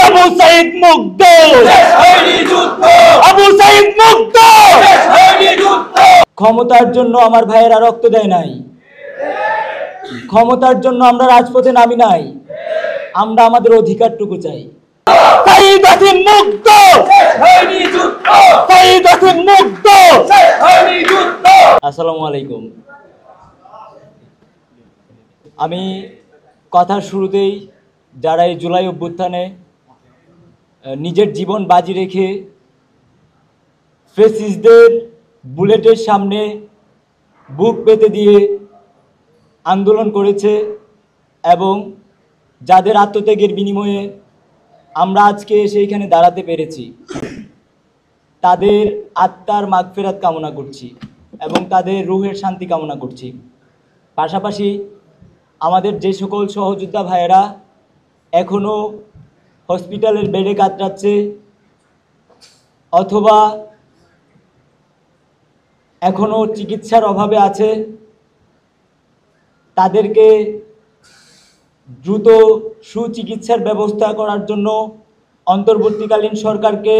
আবু সাইদ মুগ্ধ, আবু সাইদ মুগ্ধ। ক্ষমতার জন্য আমার ভাইয়েরা রক্ত দেয় নাই, ক্ষমতার জন্য আমরা রাজপথে নামি নাই, আমরা আমাদের অধিকারটুকু চাই। সাইদ আসিফ মুগ্ধ, সাইদ আসিফ মুগ্ধ। আসসালামু আলাইকুম। আমি কথার শুরুতেই যারা এই জুলাই অভ্যুত্থানে নিজের জীবন বাজি রেখে ফ্যাসিস্টদের বুলেটের সামনে বুক পেতে দিয়ে আন্দোলন করেছে এবং যাদের আত্মত্যাগের বিনিময়ে আমরা আজকে সেইখানে দাঁড়াতে পেরেছি, তাদের আত্মার মাগফিরাত কামনা করছি এবং তাদের রুহের শান্তি কামনা করছি। পাশাপাশি আমাদের যে সকল সহযোদ্ধা ভাইয়েরা এখনও হসপিটালের বেডে কাতরাচ্ছে অথবা এখনও চিকিৎসার অভাবে আছে, তাদেরকে দ্রুত সুচিকিৎসার ব্যবস্থা করার জন্য অন্তর্বর্তীকালীন সরকারকে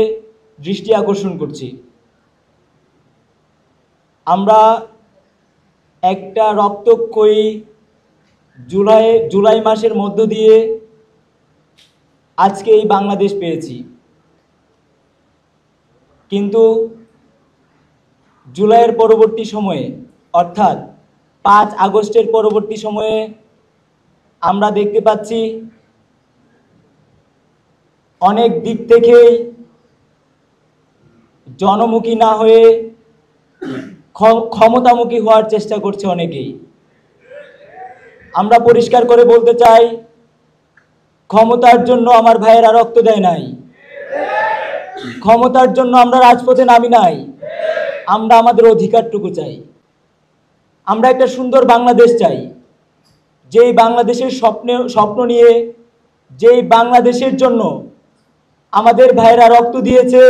দৃষ্টি আকর্ষণ করছি। আমরা একটা রক্তক্ষয়ী জুলাই মাসের মধ্য দিয়ে আজকে এই বাংলাদেশ পেয়েছি, কিন্তু জুলাইয়ের পরবর্তী সময়ে অর্থাৎ 5 আগস্টের পরবর্তী সময়ে আমরা দেখতে পাচ্ছি অনেক দিক থেকেই জনমুখী না হয়ে ক্ষমতামুখী হওয়ার চেষ্টা করছে অনেকেই। আমরা পরিষ্কার করে বলতে চাই, ক্ষমতার জন্য আমার ভাইয়েরা রক্ত দেয় নাই, ক্ষমতার জন্য আমরা রাজপথে নামি নাই, আমরা আমাদের অধিকারটুকু চাই। আমরা একটা সুন্দর বাংলাদেশ চাই, যেই বাংলাদেশের স্বপ্ন নিয়ে, যেই বাংলাদেশের জন্য আমাদের ভাইয়েরা রক্ত দিয়েছে,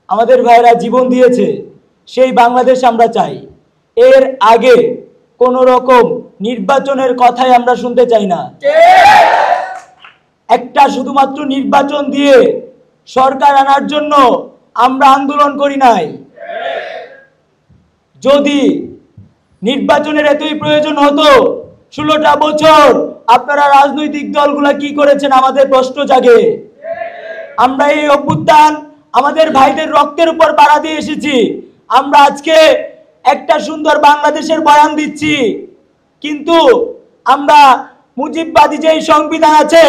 আমাদের ভাইয়েরা জীবন দিয়েছে, সেই বাংলাদেশ আমরা চাই। এর আগে কোনো রকম নির্বাচনের কথাই আমরা শুনতে চাই না। একটা শুধুমাত্র নির্বাচন দিয়ে সরকার আনার জন্য আমরা আন্দোলন করি নাই। যদি নির্বাচনের এতই প্রয়োজন হতো, 16টা বছর আপনারা রাজনৈতিক দলগুলা কি করেছেন আমাদের প্রশ্ন জাগে। আমরা এই অভ্যুত্থান আমাদের ভাইদের রক্তের উপর পাড়া দিয়ে এসেছি। আমরা আজকে একটা সুন্দর বাংলাদেশের বয়ান দিচ্ছি, কিন্তু আমরা মুজিববাদী যে সংবিধান আছে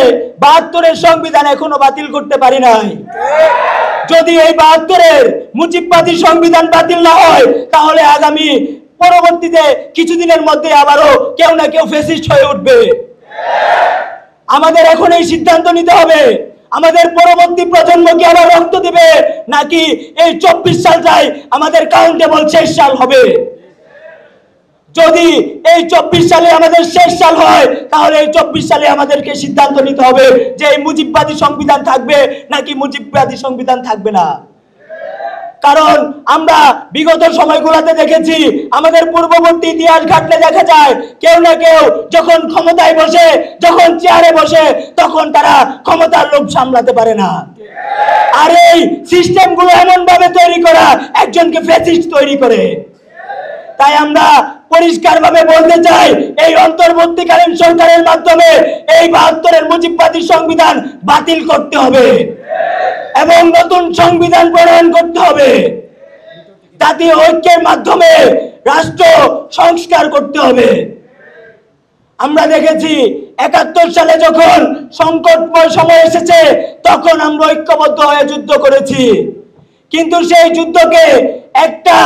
72-এর সংবিধান এখনো বাতিল করতে পারি নাই। যদি এই 72-এর মুজিববাদী সংবিধান বাতিল না হয়, তাহলে আগামী পরবর্তীতে কিছুদিনের মধ্যে আবারও কেউ না কেউ ফ্যাসিস্ট হয়ে উঠবে। আমাদের এখন এই সিদ্ধান্ত নিতে হবে, আমাদের পরবর্তী প্রজন্ম কি আবার রক্ত দিবে, নাকি এই 24 সালটাই আমাদের কাউন্টেবল শেষ সাল হবে। যদি এই 24 সালে আমাদের শেষ সাল হয়, তাহলে এই 24 সালে আমাদেরকে সিদ্ধান্ত নিতে হবে যে এই মুজিববাদী সংবিধান থাকবে নাকি মুজিববাদী সংবিধান থাকবে না। কারণ আমরা বিগত সময়গুলোতে দেখেছি, আমাদের পূর্ববর্তী ইতিহাস ঘাটলে দেখা যায় কেউ না কেউ যখন ক্ষমতায় বসে, যখন চেয়ারে বসে, তখন তারা ক্ষমতার লোভ সামলাতে পারে না। আর এই সিস্টেমগুলো এমন ভাবে তৈরি করা একজনকে ফ্যাসিস্ট তৈরি করে। তাই আমরা পরিষ্কারভাবে বলতে চাই, এই অন্তর্বর্তীকালীন সরকারের মাধ্যমে এই 72-এর মুজিববাদী সংবিধান বাতিল করতে হবে এবং নতুন সংবিধান প্রণয়ন করতে হবে। জাতীয় ঐক্যের মাধ্যমে রাষ্ট্র সংস্কার করতে হবে। আমরা দেখেছি 71 সালে যখন সংকটময় সময় এসেছে, তখন আমরা ঐক্যবদ্ধ হয়ে যুদ্ধ করেছি, কিন্তু সেই যুদ্ধকে একটা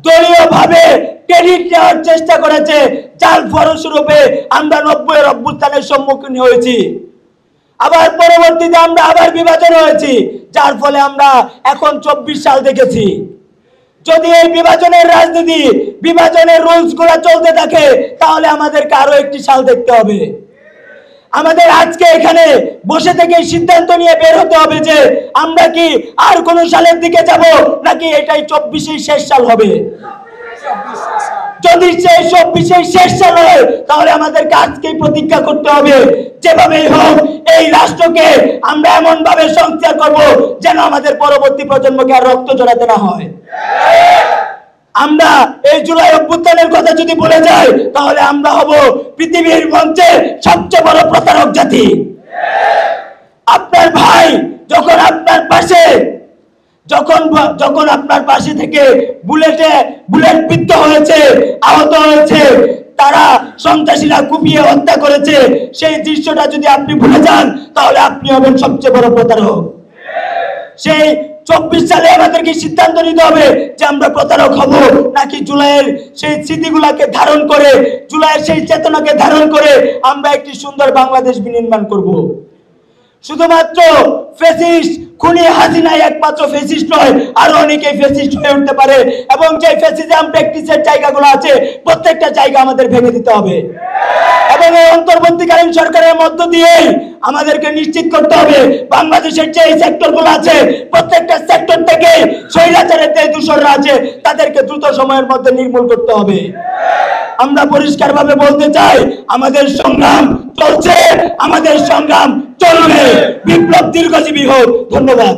দলীয়ভাবে ক্রেডিট নেওয়ার চেষ্টা করেছে, যার ফলস্বরূপে আমরা 90-এর অভ্যুত্থানের সম্মুখীন হয়েছি। আবার পরবর্তীতে আমরা আবার বিভাজন হয়েছি, যার ফলে আমরা এখন 24 সাল দেখেছি। যদি এই বিভাজনের রাজনীতি, বিভাজনের রুলস গুলা চলতে থাকে, তাহলে আমাদেরকে আরো একটি সাল দেখতে হবে। আমাদের আজকে এখানে বসে থেকে সিদ্ধান্ত নিয়ে বের হতে হবে যে আমরা কি আর কোন সালের দিকে যাব, নাকি এটাই 24-ই শেষ সাল হবে। যদি সেই 24 শেষ সাল হয় তাহলে আমাদেরকে আজকেই প্রতিজ্ঞা করতে হবে যেভাবেই হোক এই রাষ্ট্রকে আমরা এমন ভাবে সংস্কার করব যেন আমাদের পরবর্তী প্রজন্মকে আর রক্ত ঝরাতে না হয়। আমরা এই জুলাই অভ্যুত্থানের কথা যদি বলে যাই তাহলে আমরা হব পৃথিবীর মঞ্চে সবচেয়ে বড় প্রতারক জাতি। আপনার ভাই যখন আপনার পাশে যখন আপনার পাশে থেকে বুলেট বিদ্ধ হয়েছে, আহত হয়েছে, তারা সন্ত্রাসীরা কুপিয়ে হত্যা করেছে, সেই দৃশ্যটা যদি আপনি ভুলে যান তাহলে আপনি হবেন সবচেয়ে বড় প্রতারক। সেই 24 সালে আমাদেরকে সিদ্ধান্ত নিতে হবে যে আমরা প্রতারক হব নাকি জুলাইয়ের সেই স্মৃতিগুলাকে ধারণ করে, জুলাইয়ের সেই চেতনাকে ধারণ করে আমরা একটি সুন্দর বাংলাদেশ বিনির্মাণ করব। শুধুমাত্র ফ্যাসিস্ট খুনি হাসিনাই একমাত্র ফ্যাসিস্ট নয়, আরো অনেকেই ফ্যাসিস্ট হয়ে উঠতে পারে এবং যে ফ্যাসিজম প্র্যাকটিসের জায়গাগুলো আছে প্রত্যেকটা জায়গা আমাদের ভেঙে দিতে হবে এবং এই অন্তর্বর্তীকালীন সরকারের মধ্য দিয়ে আমাদেরকে নিশ্চিত করতে হবে বাংলাদেশের যে সেক্টরগুলো আছে প্রত্যেকটা সেক্টর থেকে স্বৈরাচারের যে দূষণরা আছে তাদেরকে দ্রুত সময়ের মধ্যে নির্মূল করতে হবে। আমরা পরিষ্কারভাবে বলতে চাই আমাদের সংগ্রাম চলছে, আমাদের সংগ্রাম চলবে। বিপ্লব দীর্ঘজীবী হোক। ধন্যবাদ।